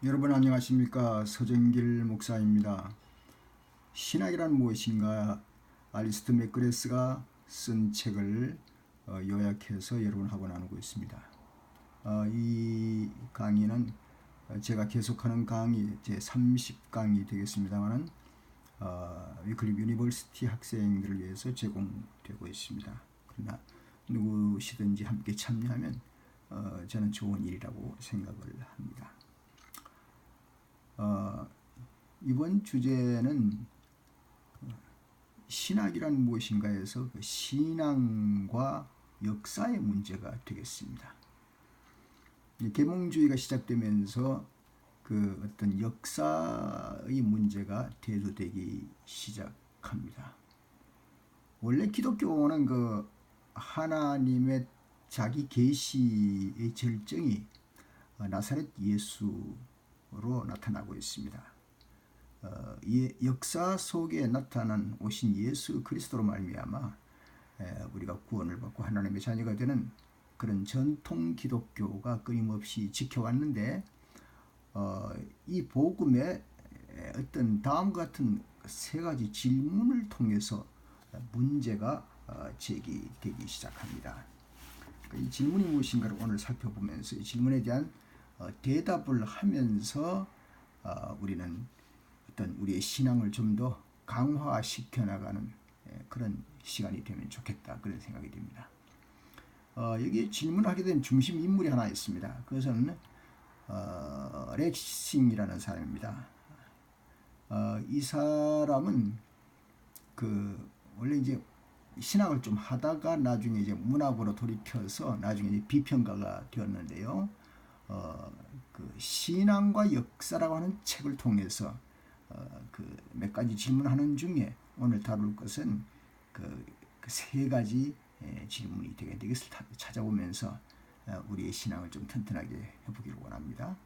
여러분 안녕하십니까? 서정길 목사입니다. 신학이란 무엇인가? 알리스트 맥그레스가 쓴 책을 요약해서 여러분하고 나누고 있습니다. 이 강의는 제가 계속하는 강의 제 30강이 되겠습니다만 위클립 유니버시티 학생들을 위해서 제공되고 있습니다. 그러나 누구시든지 함께 참여하면 저는 좋은 일이라고 생각을 합니다. 이번 주제는 신학이란 무엇인가에서 그 신앙과 역사의 문제가 되겠습니다. 계몽주의가 시작되면서 그 어떤 역사의 문제가 대두되기 시작합니다. 원래 기독교는 그 하나님의 자기 계시의 절정이 나사렛 예수로 나타나고 있습니다. 역사 속에 나타난 오신 예수 그리스도로 말미암아 우리가 구원을 받고 하나님의 자녀가 되는 그런 전통 기독교가 끊임없이 지켜왔는데 이 복음에 어떤 다음과 같은 세 가지 질문을 통해서 문제가 제기되기 시작합니다. 이 질문이 무엇인가를 오늘 살펴보면서 이 질문에 대한 대답을 하면서 우리는 어떤 우리의 신앙을 좀 더 강화시켜 나가는 그런 시간이 되면 좋겠다, 그런 생각이 듭니다. 여기 질문하게 된 중심 인물이 하나 있습니다. 그것은 렉싱이라는 사람입니다. 이 사람은 그 원래 이제 신학을 좀 하다가 나중에 이제 문학으로 돌이켜서 나중에 이제 비평가가 되었는데요. 그 신앙과 역사라고 하는 책을 통해서 그 몇 가지 질문하는 중에 오늘 다룰 것은 그 세 가지 질문이 되겠는데 이것을 찾아보면서 우리의 신앙을 좀 튼튼하게 해보기를 원합니다.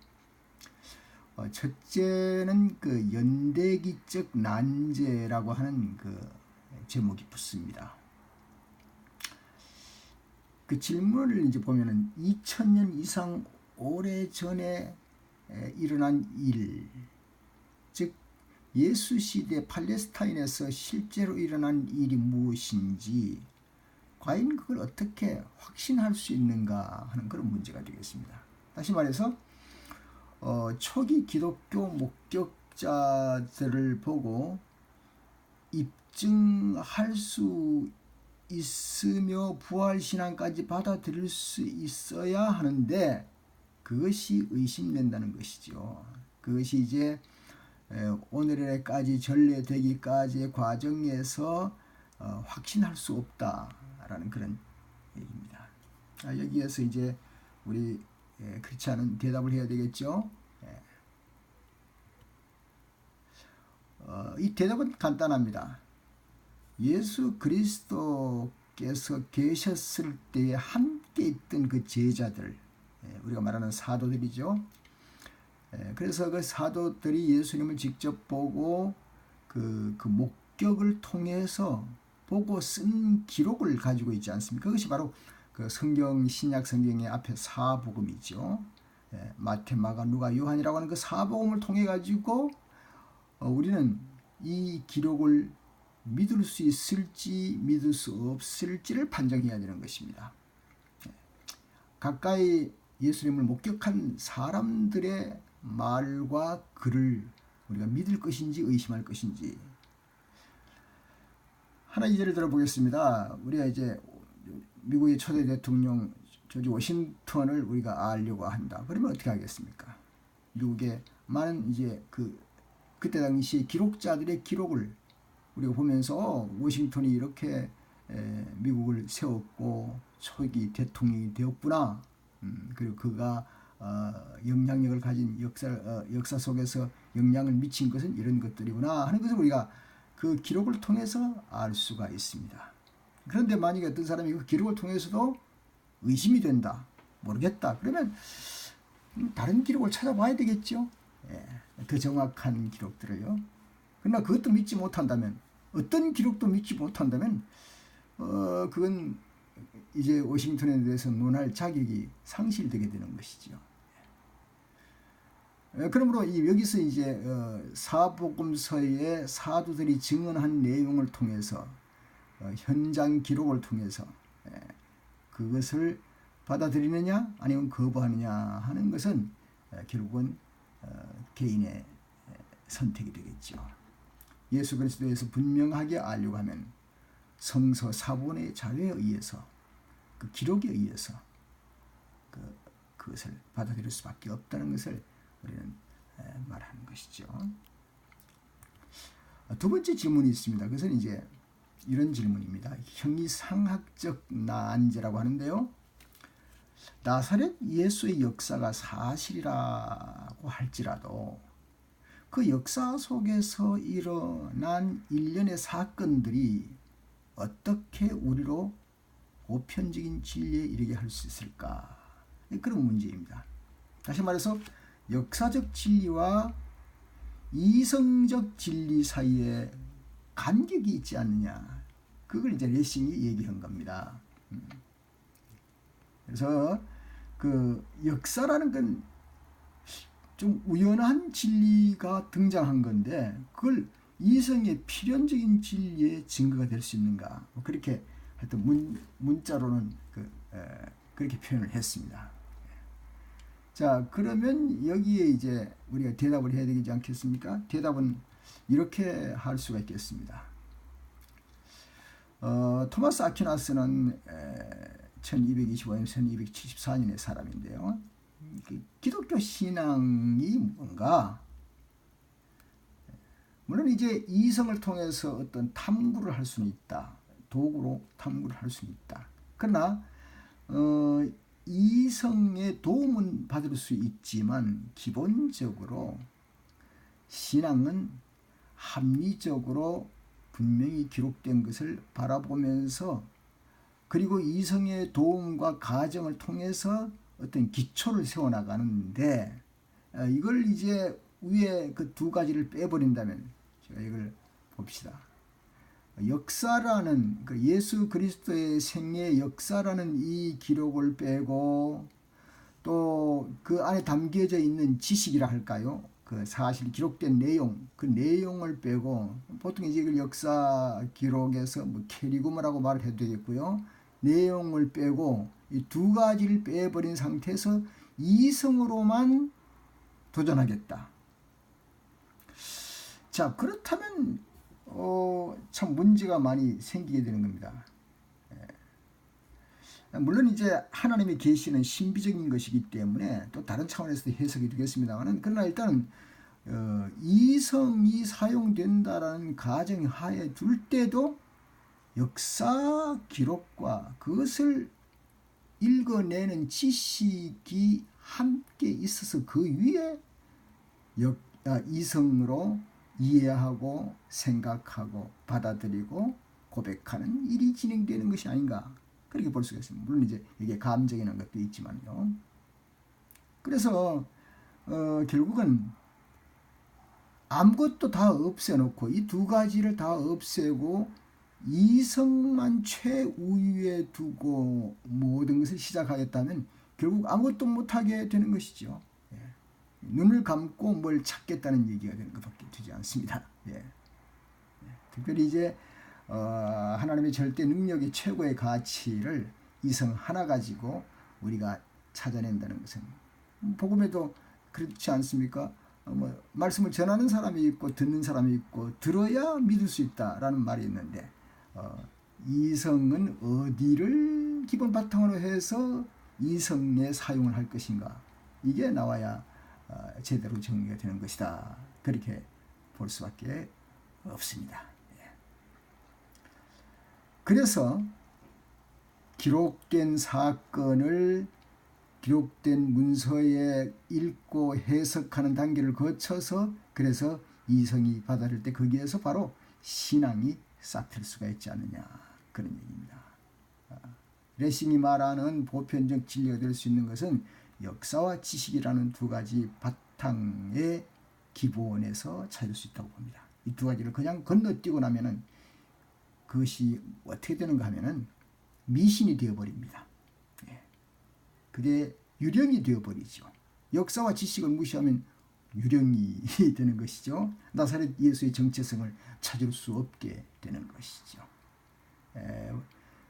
첫째는 그 연대기적 난제라고 하는 그 제목이 붙습니다. 그 질문을 이제 보면은 2000년 이상 오래 전에 일어난 일, 즉 예수 시대 팔레스타인에서 실제로 일어난 일이 무엇인지 과연 그걸 어떻게 확신할 수 있는가 하는 그런 문제가 되겠습니다. 다시 말해서 초기 기독교 목격자들을 보고 입증할 수 있으며 부활신앙까지 받아들일 수 있어야 하는데 그것이 의심된다는 것이죠. 그것이 이제 오늘날까지 전래되기까지의 과정에서 확신할 수 없다라는 그런 얘기입니다. 여기에서 이제 우리 그렇지 않은 대답을 해야 되겠죠. 이 대답은 간단합니다. 예수 그리스도께서 계셨을 때에 함께 있던 그 제자들, 우리가 말하는 사도들이죠. 그래서 그 사도들이 예수님을 직접 보고 그 목격을 통해서 보고 쓴 기록을 가지고 있지 않습니까? 그것이 바로 그 성경, 신약 성경의 앞에 사복음이죠. 마태, 마가, 누가, 요한이라고 하는 그 사복음을 통해 가지고 우리는 이 기록을 믿을 수 있을지 믿을 수 없을지를 판정해야 되는 것입니다. 가까이 예수님을 목격한 사람들의 말과 글을 우리가 믿을 것인지 의심할 것인지. 하나 예를 들어 보겠습니다. 우리가 이제 미국의 초대 대통령 조지 워싱턴을 우리가 알려고 한다. 그러면 어떻게 하겠습니까? 미국의 많은 이제 그때 당시 기록자들의 기록을 우리가 보면서 워싱턴이 이렇게 미국을 세웠고 초기 대통령이 되었구나. 그리고 그가 영향력을 가진 역사 속에서 영향을 미친 것은 이런 것들이구나 하는 것을 우리가 그 기록을 통해서 알 수가 있습니다. 그런데 만약에 어떤 사람이 그 기록을 통해서도 의심이 된다, 모르겠다, 그러면 다른 기록을 찾아봐야 되겠죠. 더 정확한 기록들을요. 그러나 그것도 믿지 못한다면, 어떤 기록도 믿지 못한다면 그건 이제 워싱턴에 대해서 논할 자격이 상실되게 되는 것이죠. 그러므로 여기서 이제 사복음서의 사도들이 증언한 내용을 통해서 현장 기록을 통해서 그것을 받아들이느냐 아니면 거부하느냐 하는 것은 결국은 개인의 선택이 되겠죠. 예수 그리스도에서 분명하게 알려고 하면 성서 사본의 자료에 의해서 그 기록에 의해서 그것을 받아들일 수밖에 없다는 것을 우리는 말하는 것이죠. 두 번째 질문이 있습니다. 그것은 이제 이런 질문입니다. 형이상학적 난제라고 하는데요. 나사렛 예수의 역사가 사실이라고 할지라도 그 역사 속에서 일어난 일련의 사건들이 어떻게 우리로 보편적인 진리에 이르게 할 수 있을까? 그런 문제입니다. 다시 말해서 역사적 진리와 이성적 진리 사이에 간격이 있지 않느냐. 그걸 이제 레싱이 얘기한 겁니다. 그래서 그 역사라는 건 좀 우연한 진리가 등장한 건데 그걸 이성의 필연적인 진리의 증거가 될 수 있는가? 그렇게 하여튼 문자로는 그렇게 표현을 했습니다. 자, 그러면 여기에 이제 우리가 대답을 해야 되지 않겠습니까? 대답은 이렇게 할 수가 있겠습니다. 토마스 아퀴나스는 1225년, 1274년의 사람인데요. 기독교 신앙이 뭔가? 물론 이제 이성을 통해서 어떤 탐구를 할 수는 있다. 도구로 탐구를 할 수는 있다. 그러나 이성의 도움은 받을 수 있지만 기본적으로 신앙은 합리적으로 분명히 기록된 것을 바라보면서 그리고 이성의 도움과 가정을 통해서 어떤 기초를 세워나가는데 이걸 이제 위에 그 두 가지를 빼버린다면 제가 이걸 봅시다. 역사라는 그 예수 그리스도의 생애의 역사라는 이 기록을 빼고 또 그 안에 담겨져 있는 지식이라 할까요? 그 사실 기록된 내용, 그 내용을 빼고 보통 이제 이걸 역사 기록에서 뭐 캐리그마라고 말을 해도 되겠고요. 내용을 빼고 이 두 가지를 빼버린 상태에서 이성으로만 도전하겠다. 자, 그렇다면 참 문제가 많이 생기게 되는 겁니다. 물론 이제 하나님의 계시는 신비적인 것이기 때문에 또 다른 차원에서 해석이 되겠습니다만 그러나 일단 이성이 사용된다라는 가정 하에 둘 때도 역사 기록과 그것을 읽어내는 지식이 함께 있어서 그 위에 이성으로 이해하고 생각하고 받아들이고 고백하는 일이 진행되는 것이 아닌가 그렇게 볼 수가 있습니다. 물론 이제 이게 감정이라는 것도 있지만요. 그래서 결국은 아무것도 다 없애놓고 이 두 가지를 다 없애고 이성만 최우위에 두고 모든 것을 시작하겠다면 결국 아무것도 못하게 되는 것이죠. 예. 눈을 감고 뭘 찾겠다는 얘기가 되는 것밖에 되지 않습니다. 예. 특별히 이제 하나님의 절대 능력의 최고의 가치를 이성 하나 가지고 우리가 찾아낸다는 것은 복음에도 그렇지 않습니까? 말씀을 전하는 사람이 있고 듣는 사람이 있고 들어야 믿을 수 있다라는 말이 있는데 이성은 어디를 기본 바탕으로 해서 이성에 사용을 할 것인가 이게 나와야 제대로 정리가 되는 것이다. 그렇게 볼 수밖에 없습니다. 그래서 기록된 사건을 기록된 문서에 읽고 해석하는 단계를 거쳐서 그래서 이성이 받아들일 때 거기에서 바로 신앙이 싹틀 수가 있지 않느냐 그런 얘기입니다. 레싱이 말하는 보편적 진리가 될 수 있는 것은 역사와 지식이라는 두 가지 바탕의 기본에서 찾을 수 있다고 봅니다. 이 두 가지를 그냥 건너뛰고 나면은 그것이 어떻게 되는가 하면은 미신이 되어버립니다. 그게 유령이 되어버리죠. 역사와 지식을 무시하면 유령이 되는 것이죠. 나사렛 예수의 정체성을 찾을 수 없게 되는 것이죠.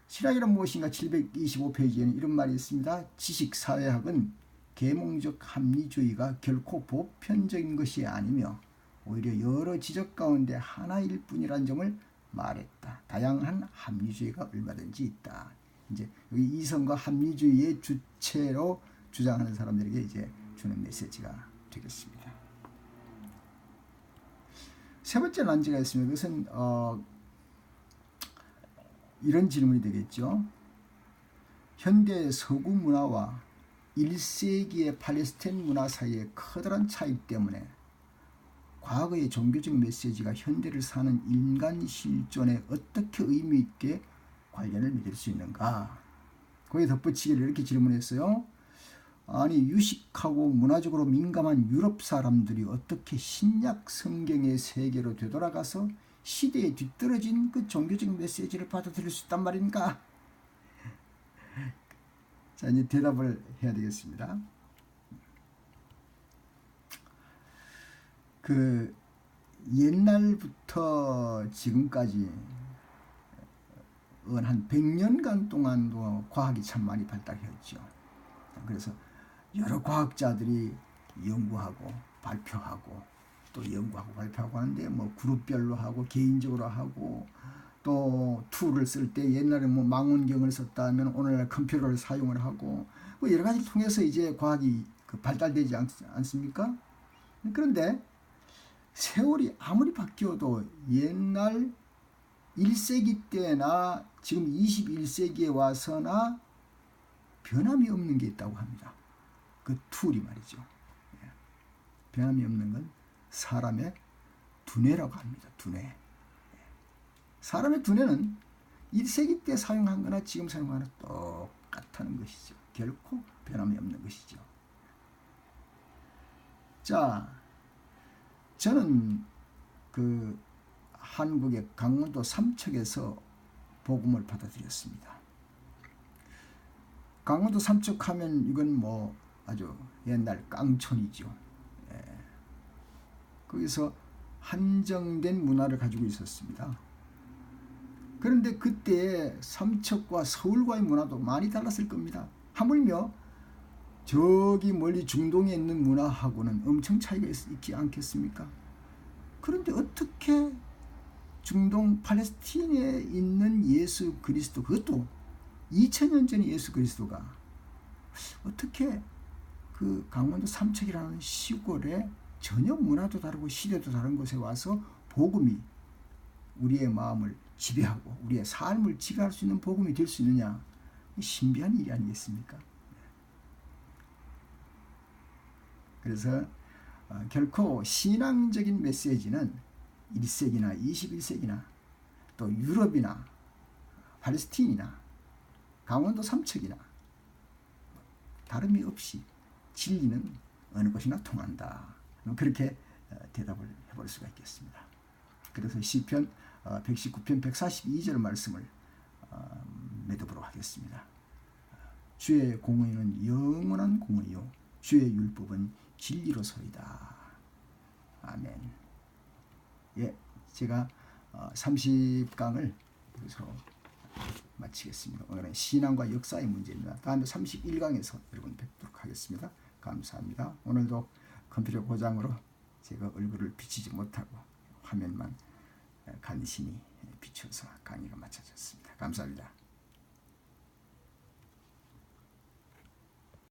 신학이란 무엇인가 725페이지에는 이런 말이 있습니다. 지식사회학은 계몽적 합리주의가 결코 보편적인 것이 아니며 오히려 여러 지적 가운데 하나일 뿐이라는 점을 말했다. 다양한 합리주의가 얼마든지 있다. 이제 여기 이성과 합리주의의 주체로 주장하는 사람들에게 이제 주는 메시지가 되겠습니다. 세 번째 난제가 있습니다. 그것은 이런 질문이 되겠죠. 현대 서구 문화와 1세기의 팔레스타인 문화 사이의 커다란 차이 때문에 과거의 종교적 메시지가 현대를 사는 인간 실존에 어떻게 의미 있게 관련을 맺을 수 있는가. 거기에 덧붙이기를 이렇게 질문했어요. 아니 유식하고 문화적으로 민감한 유럽 사람들이 어떻게 신약 성경의 세계로 되돌아가서 시대에 뒤떨어진 그 종교적 메시지를 받아들일 수 있단 말인가? 자, 이제 대답을 해야 되겠습니다. 그 옛날부터 지금까지 한 100년간 동안도 과학이 참 많이 발달했죠. 그래서 여러 과학자들이 연구하고 발표하고 또 연구하고 발표하고 하는데 뭐 그룹별로 하고 개인적으로 하고 또 툴을 쓸 때 옛날에 뭐 망원경을 썼다면 오늘날 컴퓨터를 사용을 하고 뭐 여러 가지를 통해서 이제 과학이 발달되지 않습니까? 그런데 세월이 아무리 바뀌어도 옛날 1세기 때나 지금 21세기에 와서나 변함이 없는 게 있다고 합니다. 그 툴이 말이죠. 변함이 없는 건 사람의 두뇌라고 합니다. 두뇌. 사람의 두뇌는 1세기 때 사용한 거나 지금 사용하는 거나 똑같다는 것이죠. 결코 변함이 없는 것이죠. 자, 저는 그 한국의 강원도 삼척에서 복음을 받아들였습니다. 강원도 삼척 하면 이건 뭐 아주 옛날 깡촌이죠. 거기서 한정된 문화를 가지고 있었습니다. 그런데 그때 삼척과 서울과의 문화도 많이 달랐을 겁니다. 하물며 저기 멀리 중동에 있는 문화하고는 엄청 차이가 있지 않겠습니까? 그런데 어떻게 중동 팔레스틴에 있는 예수 그리스도, 그것도 2000년 전의 예수 그리스도가 어떻게 그 강원도 삼척이라는 시골에 전혀 문화도 다르고 시대도 다른 곳에 와서 복음이 우리의 마음을 지배하고 우리의 삶을 지배할 수 있는 복음이 될 수 있느냐. 신비한 일이 아니겠습니까? 그래서 결코 신앙적인 메시지는 1세기나 21세기나 또 유럽이나 팔레스틴이나 강원도 삼척이나 다름이 없이 진리는 어느 곳이나 통한다. 그렇게 대답을 해볼 수가 있겠습니다. 그래서 시편 119편 142절 말씀을 맺어보도록 하겠습니다. 주의 공의는 영원한 공의요 주의 율법은 진리로소이다. 아멘. 예, 제가 30강을 여기서 마치겠습니다. 오늘은 신앙과 역사의 문제입니다. 다음에 31강에서 여러분 뵙도록 하겠습니다. 감사합니다. 오늘도 컴퓨터 고장으로 제가 얼굴을 비치지 못하고 화면만 간신히 비춰서 강의가 마쳐졌습니다. 감사합니다.